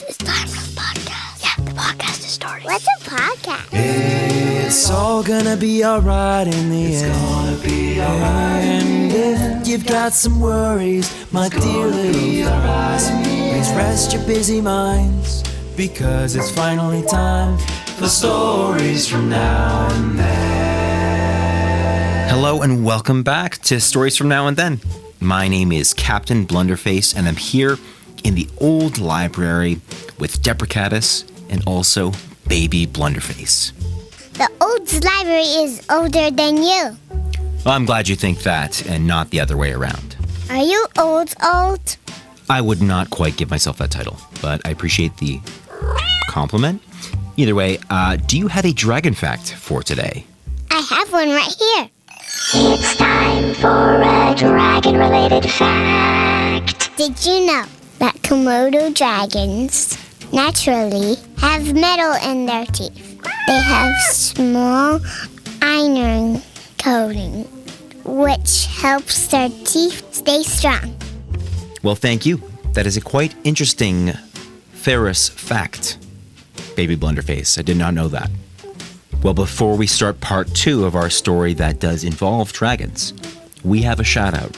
It's time for the podcast. Yeah, the podcast is starting. What's a podcast? It's all gonna be alright in the end. It's gonna be alright. And if you've got some worries, my dear little friends, please rest your busy minds, because it's finally time for Stories from Now and Then. Hello and welcome back to Stories from Now and Then. My name is Captain Blunderface, and I'm here in the old library with Deprecatus and also Baby Blunderface. The old library is older than you. Well, I'm glad you think that and not the other way around. Are you old? I would not quite give myself that title, but I appreciate the compliment. Either way, do you have a dragon fact for today? I have one right here. It's time for a dragon-related fact. Did you know that Komodo dragons naturally have metal in their teeth? They have small iron coating, which helps their teeth stay strong. Well, thank you. That is a quite interesting Ferris fact, Baby Blunderface. I did not know that. Well, before we start part 2 of our story that does involve dragons, we have a shout-out.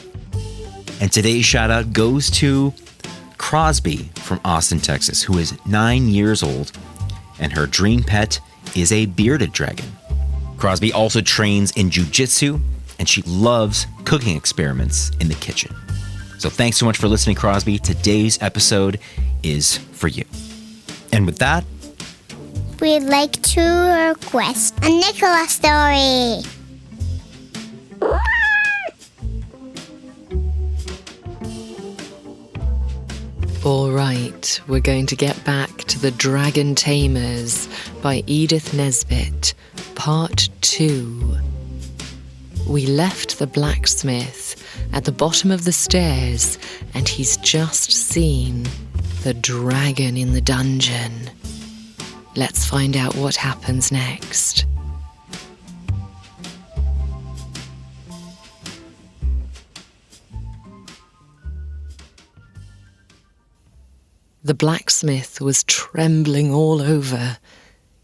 And today's shout-out goes to Crosby from Austin, Texas, who is 9 years old, and her dream pet is a bearded dragon. Crosby also trains in jiu-jitsu, and she loves cooking experiments in the kitchen. So thanks so much for listening, Crosby. Today's episode is for you. And with that, We'd like to request a Nicola story. All right, we're going to get back to The Dragon Tamers by Edith Nesbit, Part 2. We left the blacksmith at the bottom of the stairs, and he's just seen the dragon in the dungeon. Let's find out what happens next. The blacksmith was trembling all over.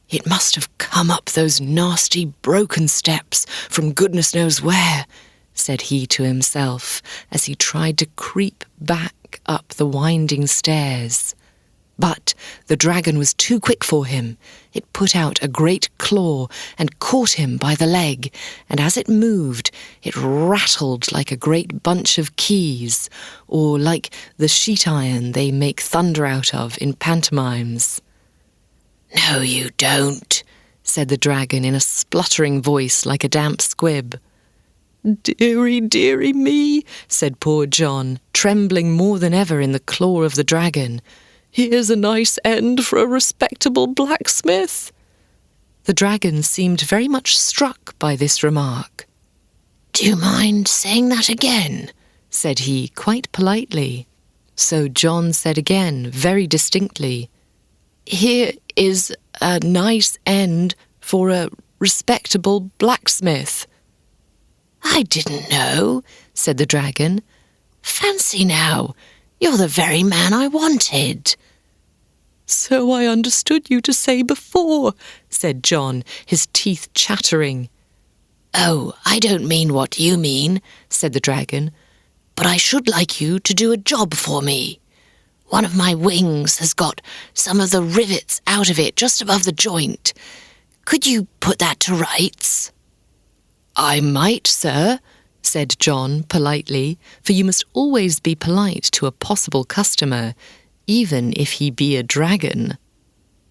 It must have come up those nasty broken steps from goodness knows where, said he to himself as he tried to creep back up the winding stairs. But the dragon was too quick for him. It put out a great claw and caught him by the leg, and as it moved, it rattled like a great bunch of keys, or like the sheet iron they make thunder out of in pantomimes. "No, you don't," said the dragon in a spluttering voice like a damp squib. "Dearie, dearie me," said poor John, trembling more than ever in the claw of the dragon. "Here's a nice end for a respectable blacksmith." The dragon seemed very much struck by this remark. "Do you mind saying that again?" said he quite politely. So John said again, very distinctly, "Here is a nice end for a respectable blacksmith." "I didn't know," said the dragon. "Fancy now, you're the very man I wanted." "So I understood you to say before," said John, his teeth chattering. "Oh, I don't mean what you mean," said the dragon, "but I should like you to do a job for me. One of my wings has got some of the rivets out of it just above the joint. Could you put that to rights?" "I might, sir," said John politely, for you must always be polite to a possible customer, even if he be a dragon.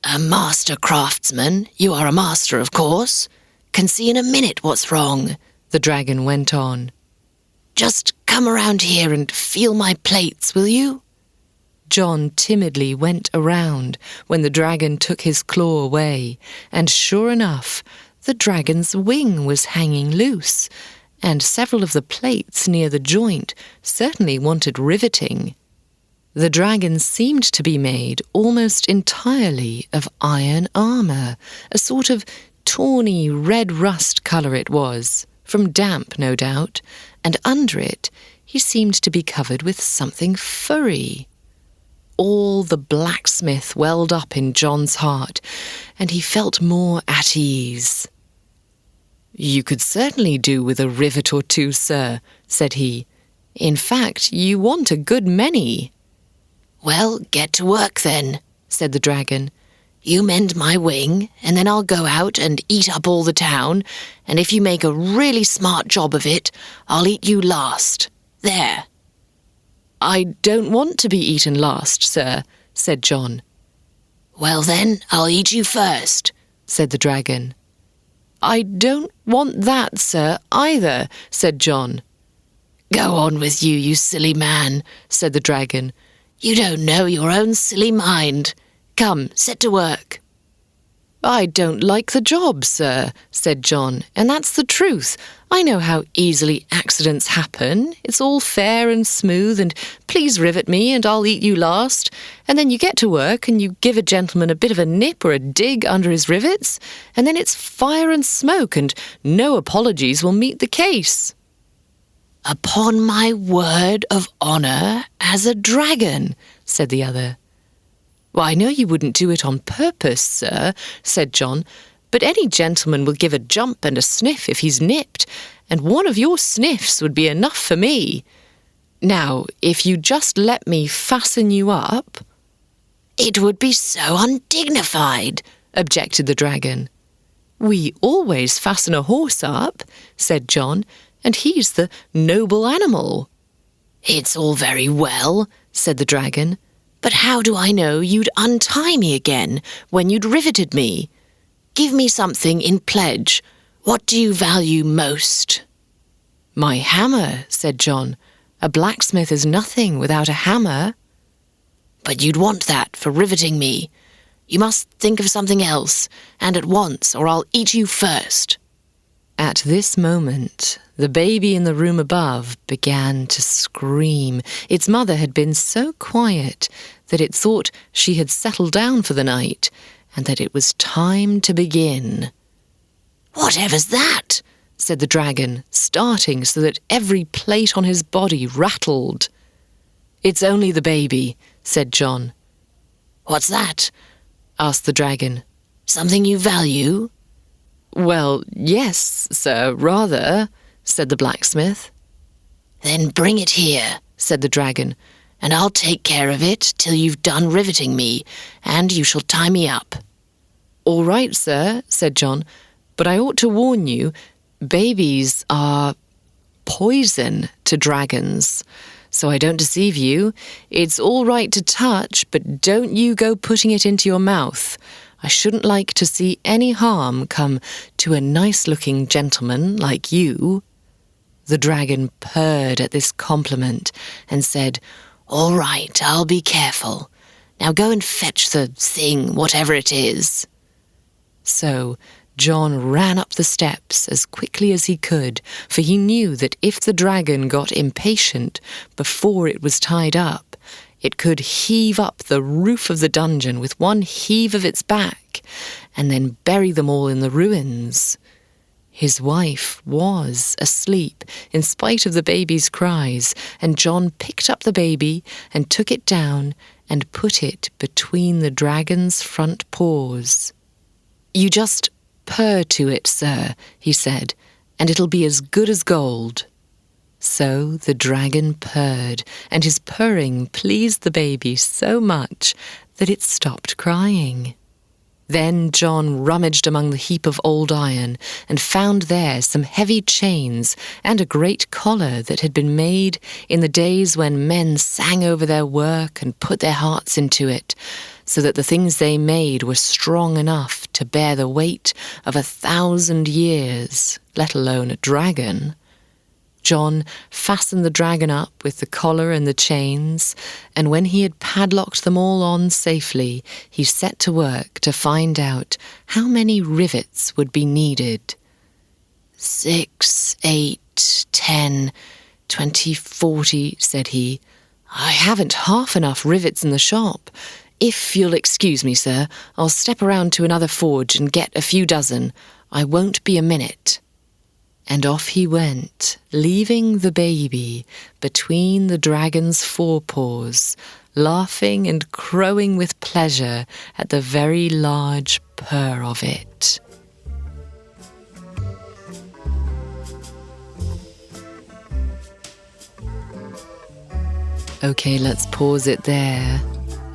"A master craftsman, you are a master, of course, can see in a minute what's wrong," the dragon went on. "Just come around here and feel my plates, will you?" John timidly went around when the dragon took his claw away, and sure enough, the dragon's wing was hanging loose, and several of the plates near the joint certainly wanted riveting. The dragon seemed to be made almost entirely of iron armour, a sort of tawny red rust colour it was, from damp no doubt, and under it he seemed to be covered with something furry. all the blacksmith welled up in John's heart, and he felt more at ease. "You could certainly do with a rivet or two, sir," said he. "In fact, you want a good many." "Well, get to work then," said the dragon. "You mend my wing, and then I'll go out and eat up all the town, and if you make a really smart job of it, I'll eat you last. There." "I don't want to be eaten last, sir," said John. "Well then, I'll eat you first," said the dragon. "I don't want that, sir, either," said John. "Go on with you, you silly man," said the dragon. "You don't know your own silly mind. Come, set to work." "I don't like the job, sir," said John, "and that's the truth. I know how easily accidents happen. It's all fair and smooth, and please rivet me and I'll eat you last. And then you get to work and you give a gentleman a bit of a nip or a dig under his rivets, and then it's fire and smoke, and no apologies will meet the case." "Upon my word of honour as a dragon," said the other. "Well, I know you wouldn't do it on purpose, sir," said John, "but any gentleman will give a jump and a sniff if he's nipped, and one of your sniffs would be enough for me. Now, if you just let me fasten you up—" "It would be so undignified," objected the dragon. "We always fasten a horse up," said John, "and he's the noble animal." "It's all very well," said the dragon, "but how do I know you'd untie me again when you'd riveted me? Give me something in pledge. What do you value most?" "My hammer," said John. "A blacksmith is nothing without a hammer." "But you'd want that for riveting me. You must think of something else, and at once, or I'll eat you first." At this moment, the baby in the room above began to scream. Its mother had been so quiet that it thought she had settled down for the night, and that it was time to begin. "Whatever's that?" said the dragon, starting so that every plate on his body rattled. "It's only the baby," said John. "What's that?" asked the dragon. "Something you value?" "Well, yes, sir, rather," said the blacksmith. "Then bring it here," said the dragon, "and I'll take care of it till you've done riveting me, and you shall tie me up." "All right, sir," said John, "but I ought to warn you, babies are poison to dragons. So I don't deceive you. It's all right to touch, but don't you go putting it into your mouth. I shouldn't like to see any harm come to a nice-looking gentleman like you." The dragon purred at this compliment and said, "All right, I'll be careful. Now go and fetch the thing, whatever it is." So John ran up the steps as quickly as he could, for he knew that if the dragon got impatient before it was tied up, it could heave up the roof of the dungeon with one heave of its back, and then bury them all in the ruins. His wife was asleep, in spite of the baby's cries, and John picked up the baby and took it down and put it between the dragon's front paws. "You just purr to it, sir," he said, "and it'll be as good as gold." So the dragon purred, and his purring pleased the baby so much that it stopped crying. Then John rummaged among the heap of old iron and found there some heavy chains and a great collar that had been made in the days when men sang over their work and put their hearts into it, so that the things they made were strong enough to bear the weight of 1,000 years, let alone a dragon. John fastened the dragon up with the collar and the chains, and when he had padlocked them all on safely, he set to work to find out how many rivets would be needed. 6, 8, 10, 20, 40, said he. "I haven't half enough rivets in the shop. If you'll excuse me, sir, I'll step around to another forge and get a few dozen. I won't be a minute." And off he went, leaving the baby between the dragon's forepaws, laughing and crowing with pleasure at the very large purr of it. Okay, let's pause it there.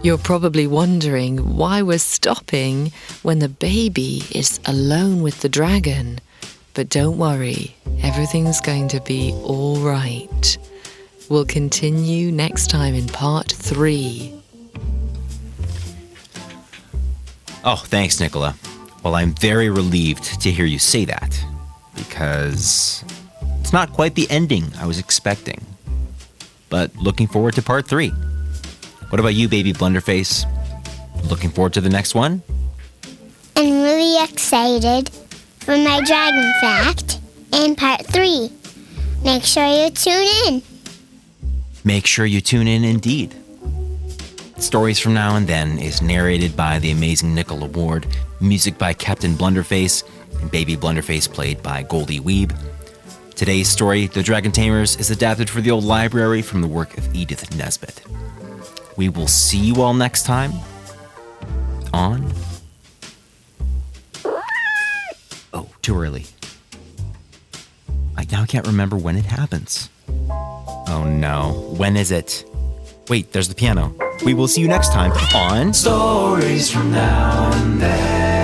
You're probably wondering why we're stopping when the baby is alone with the dragon. But don't worry, everything's going to be all right. We'll continue next time in part 3. Oh, thanks, Nicola. Well, I'm very relieved to hear you say that, because it's not quite the ending I was expecting. But looking forward to part 3. What about you, Baby Blunderface? Looking forward to the next one? I'm really excited for my dragon fact in part 3. Make sure you tune in. Make sure you tune in indeed. Stories from Now and Then is narrated by the amazing Nicola Ward, music by Captain Blunderface, and Baby Blunderface played by Goldie Wiebe. Today's story, The Dragon Tamers, is adapted for the old library from the work of Edith Nesbit. We will see you all next time on... Oh, too early. I now can't remember when it happens. Oh no, when is it? Wait, there's the piano. We will see you next time on... Stories from Now and Then.